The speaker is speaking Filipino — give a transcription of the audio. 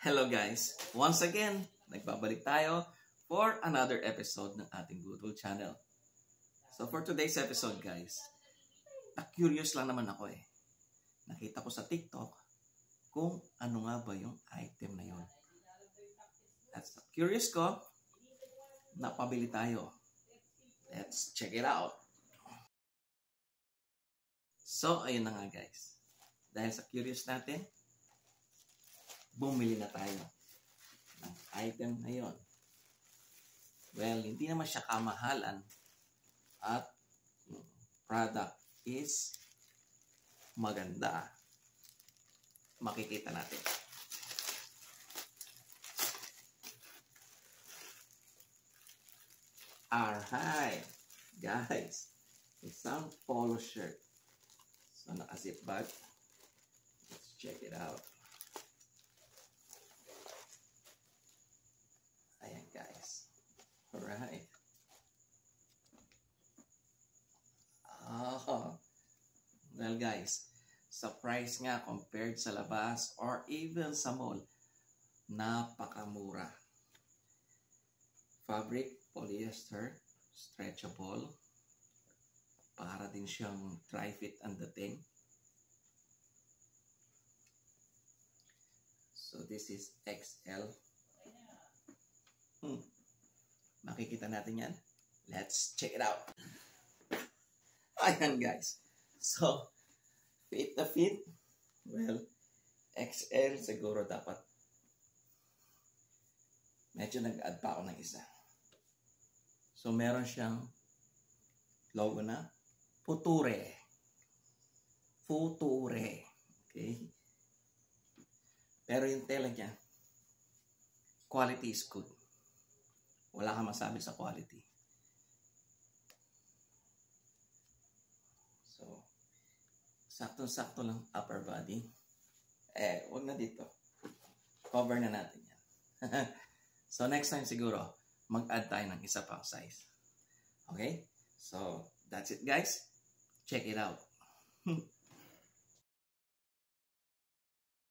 Hello guys! Once again, nagbabalik tayo for another episode ng ating Budol channel. So for today's episode guys, curious lang naman ako eh. Nakita ko sa TikTok kung ano nga ba yung item na yun. At curious ko, napabili tayo. Let's check it out! So ayun na nga guys. Dahil sa curious natin, bumili na tayo ng item na yun. Well, hindi naman siya kamahalan at product is maganda. Makikita natin. Alright, guys. Isang polo shirt. So, naka-zip bag. Let's check it out. Ayan guys. Alright. Well guys, sa price nga compared sa labas or even sa mall, napakamura. Fabric, polyester, stretchable. Para din siyang dry fit ang dating. So this is XL. Makikita natin yan. Let's check it out. Ayan guys. So, fit na fit. Well, XL siguro dapat. Medyo nag-add pa ako ng isa. So, meron siyang logo na Future. Future. Okay? Pero yung tela niya, quality is good. Wala kang masabi sa quality. So, saktong-sakto lang upper body. Wag na dito. Cover na natin yan. So, next time siguro, mag-add tayo ng isa pang size. Okay? So, that's it guys. Check it out.